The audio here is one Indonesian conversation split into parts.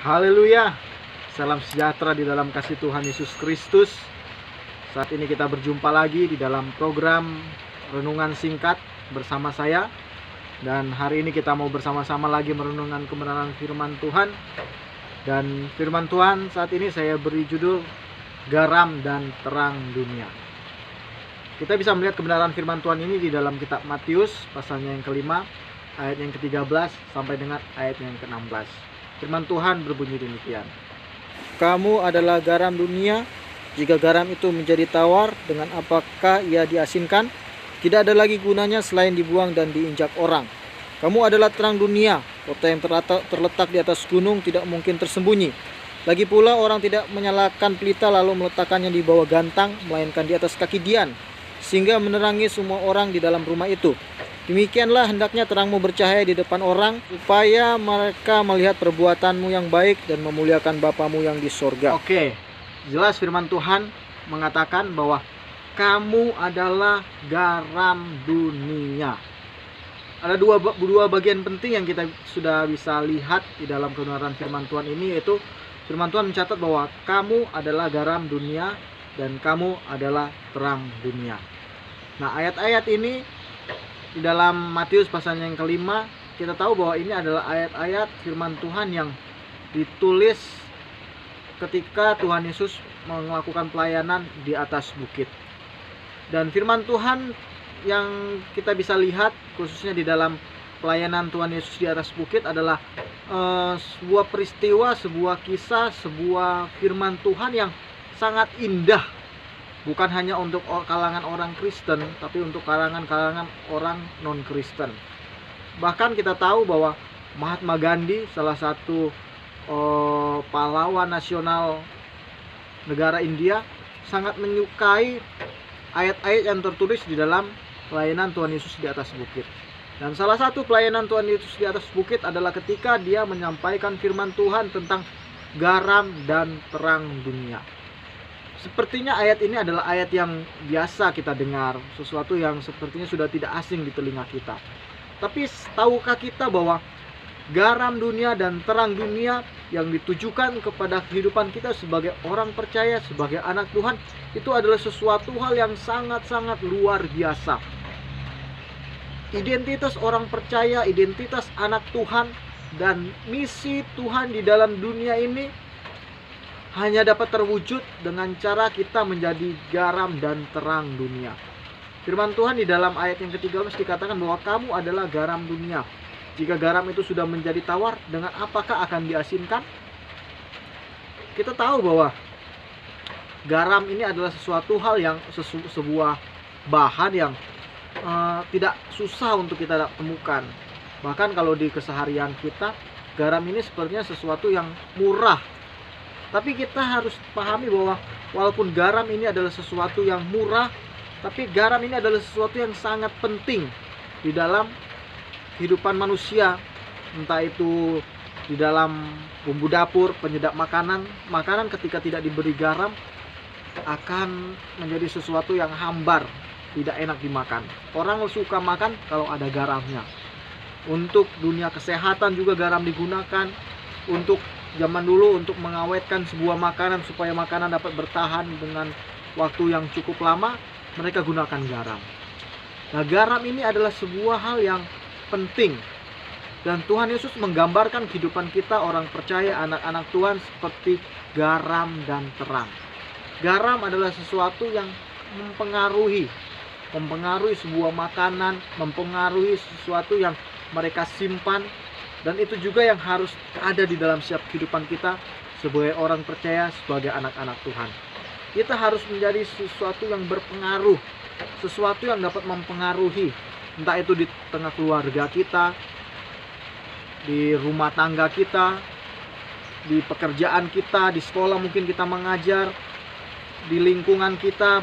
Haleluya. Salam sejahtera di dalam kasih Tuhan Yesus Kristus. Saat ini kita berjumpa lagi di dalam program Renungan Singkat bersama saya. Dan hari ini kita mau bersama-sama lagi merenungkan kebenaran firman Tuhan. Dan firman Tuhan saat ini saya beri judul Garam dan Terang Dunia. Kita bisa melihat kebenaran firman Tuhan ini di dalam kitab Matius pasalnya yang kelima, ayat yang ke-13 sampai dengan ayat yang ke-16. Firman Tuhan berbunyi demikian. Kamu adalah garam dunia. Jika garam itu menjadi tawar, dengan apakah ia diasinkan? Tidak ada lagi gunanya selain dibuang dan diinjak orang. Kamu adalah terang dunia. Kota yang terletak di atas gunung tidak mungkin tersembunyi. Lagi pula orang tidak menyalakan pelita lalu meletakkannya di bawah gantang, melainkan di atas kaki dian, sehingga menerangi semua orang di dalam rumah itu. Demikianlah hendaknya terangmu bercahaya di depan orang, supaya mereka melihat perbuatanmu yang baik dan memuliakan Bapamu yang di sorga. Oke, jelas firman Tuhan mengatakan bahwa kamu adalah garam dunia. Ada dua bagian penting yang kita sudah bisa lihat di dalam kebenaran firman Tuhan ini, yaitu firman Tuhan mencatat bahwa kamu adalah garam dunia dan kamu adalah terang dunia. Nah, ayat-ayat ini di dalam Matius pasalnya yang kelima, kita tahu bahwa ini adalah ayat-ayat firman Tuhan yang ditulis ketika Tuhan Yesus melakukan pelayanan di atas bukit. Dan firman Tuhan yang kita bisa lihat khususnya di dalam pelayanan Tuhan Yesus di atas bukit adalah sebuah peristiwa, sebuah kisah, sebuah firman Tuhan yang sangat indah. Bukan hanya untuk kalangan orang Kristen, tapi untuk kalangan orang non-Kristen. Bahkan kita tahu bahwa Mahatma Gandhi, salah satu pahlawan nasional negara India, sangat menyukai ayat-ayat yang tertulis di dalam pelayanan Tuhan Yesus di atas bukit. Dan salah satu pelayanan Tuhan Yesus di atas bukit adalah ketika dia menyampaikan firman Tuhan tentang garam dan terang dunia. Sepertinya ayat ini adalah ayat yang biasa kita dengar, sesuatu yang sepertinya sudah tidak asing di telinga kita. Tapi tahukah kita bahwa garam dunia dan terang dunia yang ditujukan kepada kehidupan kita sebagai orang percaya, sebagai anak Tuhan, itu adalah sesuatu hal yang sangat-sangat luar biasa. Identitas orang percaya, identitas anak Tuhan, dan misi Tuhan di dalam dunia ini hanya dapat terwujud dengan cara kita menjadi garam dan terang dunia. Firman Tuhan di dalam ayat yang ke-13 dikatakan bahwa kamu adalah garam dunia. Jika garam itu sudah menjadi tawar, dengan apakah akan diasinkan? Kita tahu bahwa garam ini adalah sesuatu hal yang sebuah bahan yang tidak susah untuk kita temukan. Bahkan kalau di keseharian kita, garam ini sepertinya sesuatu yang murah. Tapi kita harus pahami bahwa walaupun garam ini adalah sesuatu yang murah, tapi garam ini adalah sesuatu yang sangat penting di dalam kehidupan manusia. Entah itu di dalam bumbu dapur, penyedap makanan. Makanan ketika tidak diberi garam akan menjadi sesuatu yang hambar, tidak enak dimakan. Orang suka makan kalau ada garamnya. Untuk dunia kesehatan juga garam digunakan. Untuk zaman dulu, untuk mengawetkan sebuah makanan supaya makanan dapat bertahan dengan waktu yang cukup lama, mereka gunakan garam. Nah, garam ini adalah sebuah hal yang penting. Dan Tuhan Yesus menggambarkan kehidupan kita orang percaya, anak-anak Tuhan, seperti garam dan terang. Garam adalah sesuatu yang mempengaruhi sebuah makanan, mempengaruhi sesuatu yang mereka simpan. Dan itu juga yang harus ada di dalam setiap kehidupan kita sebagai orang percaya, sebagai anak-anak Tuhan. Kita harus menjadi sesuatu yang berpengaruh, sesuatu yang dapat mempengaruhi, entah itu di tengah keluarga kita, di rumah tangga kita, di pekerjaan kita, di sekolah mungkin kita mengajar, di lingkungan kita,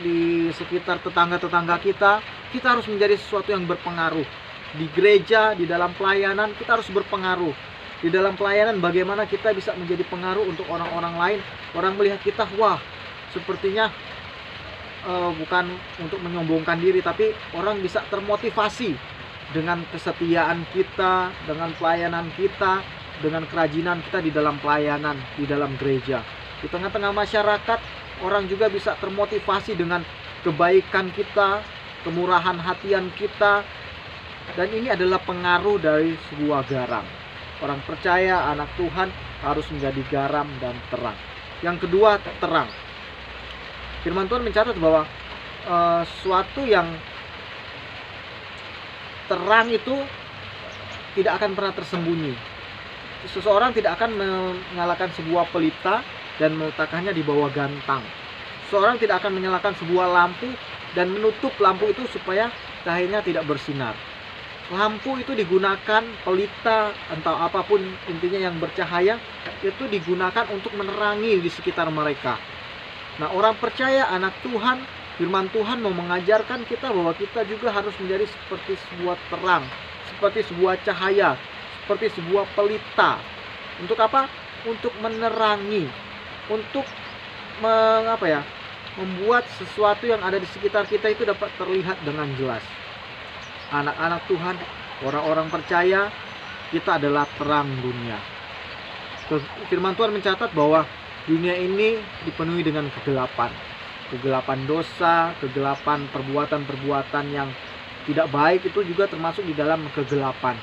di sekitar tetangga-tetangga kita. Kita harus menjadi sesuatu yang berpengaruh. Di gereja, di dalam pelayanan, kita harus berpengaruh. Di dalam pelayanan bagaimana kita bisa menjadi pengaruh untuk orang-orang lain. Orang melihat kita, wah, sepertinya bukan untuk menyombongkan diri, tapi orang bisa termotivasi dengan kesetiaan kita, dengan pelayanan kita, dengan kerajinan kita di dalam pelayanan, di dalam gereja. Di tengah-tengah masyarakat, orang juga bisa termotivasi dengan kebaikan kita, kemurahan hatian kita. Dan ini adalah pengaruh dari sebuah garam. Orang percaya, anak Tuhan harus menjadi garam dan terang. Yang kedua, terang. Firman Tuhan mencatat bahwa sesuatu yang terang itu tidak akan pernah tersembunyi. Seseorang tidak akan menyalakan sebuah pelita dan meletakkannya di bawah gantang. Seseorang tidak akan menyalakan sebuah lampu dan menutup lampu itu supaya cahayanya tidak bersinar. Lampu itu digunakan, pelita atau apapun intinya yang bercahaya itu digunakan untuk menerangi di sekitar mereka. Nah, orang percaya, anak Tuhan, firman Tuhan mau mengajarkan kita bahwa kita juga harus menjadi seperti sebuah terang, seperti sebuah cahaya, seperti sebuah pelita. Untuk apa? Untuk menerangi, untuk membuat sesuatu yang ada di sekitar kita itu dapat terlihat dengan jelas. Anak-anak Tuhan, orang-orang percaya, kita adalah terang dunia. Firman Tuhan mencatat bahwa dunia ini dipenuhi dengan kegelapan. Kegelapan dosa, kegelapan perbuatan-perbuatan yang tidak baik itu juga termasuk di dalam kegelapan.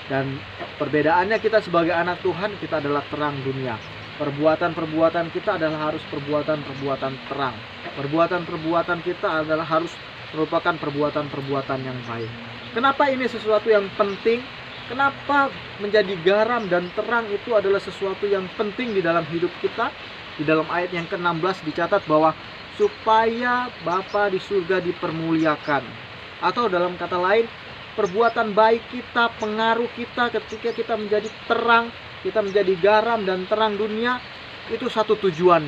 Dan perbedaannya, kita sebagai anak Tuhan, kita adalah terang dunia. Perbuatan-perbuatan kita adalah harus perbuatan-perbuatan terang. Perbuatan-perbuatan kita adalah harus merupakan perbuatan-perbuatan yang baik. Kenapa ini sesuatu yang penting? Kenapa menjadi garam dan terang itu adalah sesuatu yang penting di dalam hidup kita? Di dalam ayat yang ke-16 dicatat bahwa supaya Bapa di surga dipermuliakan. Atau dalam kata lain, perbuatan baik kita, pengaruh kita ketika kita menjadi terang, kita menjadi garam dan terang dunia, itu satu tujuan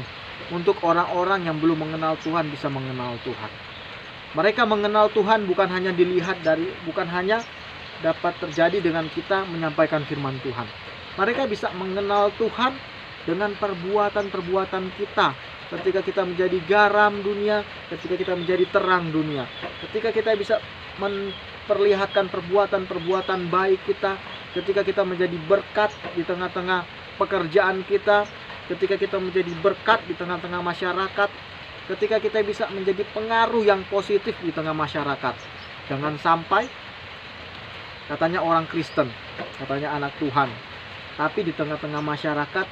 untuk orang-orang yang belum mengenal Tuhan bisa mengenal Tuhan. Mereka mengenal Tuhan bukan hanya dapat terjadi dengan kita menyampaikan firman Tuhan. Mereka bisa mengenal Tuhan dengan perbuatan-perbuatan kita. Ketika kita menjadi garam dunia, ketika kita menjadi terang dunia, ketika kita bisa memperlihatkan perbuatan-perbuatan baik kita, ketika kita menjadi berkat di tengah-tengah pekerjaan kita, ketika kita menjadi berkat di tengah-tengah masyarakat, ketika kita bisa menjadi pengaruh yang positif di tengah masyarakat. Jangan sampai katanya orang Kristen, katanya anak Tuhan, tapi di tengah-tengah masyarakat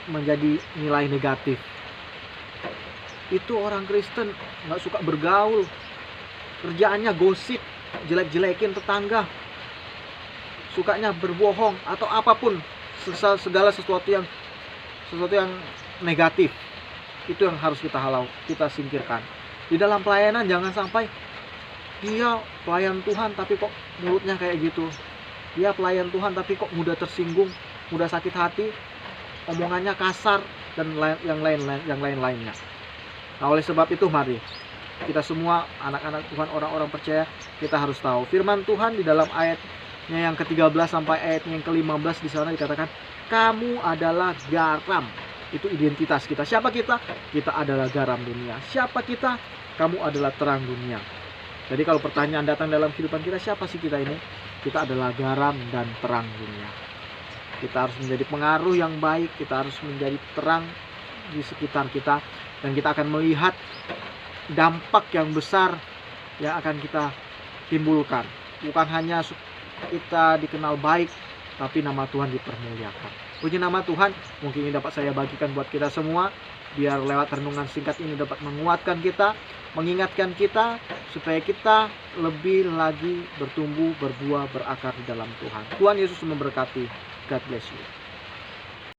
menjadi nilai negatif. Itu orang Kristen nggak suka bergaul, kerjaannya gosip, jelek-jelekin tetangga, sukanya berbohong atau apapun, segala sesuatu yang negatif. Itu yang harus kita singkirkan. Di dalam pelayanan jangan sampai dia pelayan Tuhan tapi kok mulutnya kayak gitu. Dia pelayan Tuhan tapi kok mudah tersinggung, mudah sakit hati, omongannya kasar dan yang lain-lainnya. Nah, oleh sebab itu mari kita semua anak-anak Tuhan, orang-orang percaya, kita harus tahu firman Tuhan di dalam ayatnya yang ke-13 sampai ayatnya yang ke-15 di sana dikatakan, kamu adalah garam. Itu identitas kita. Siapa kita? Kita adalah garam dunia. Siapa kita? Kamu adalah terang dunia. Jadi kalau pertanyaan datang dalam kehidupan kita, siapa sih kita ini? Kita adalah garam dan terang dunia. Kita harus menjadi pengaruh yang baik. Kita harus menjadi terang di sekitar kita. Dan kita akan melihat dampak yang besar yang akan kita timbulkan. Bukan hanya kita dikenal baik, tapi nama Tuhan dipermuliakan. Puji nama Tuhan, mungkin ini dapat saya bagikan buat kita semua, biar lewat renungan singkat ini dapat menguatkan kita, mengingatkan kita, supaya kita lebih lagi bertumbuh, berbuah, berakar di dalam Tuhan. Tuhan Yesus memberkati. God bless you.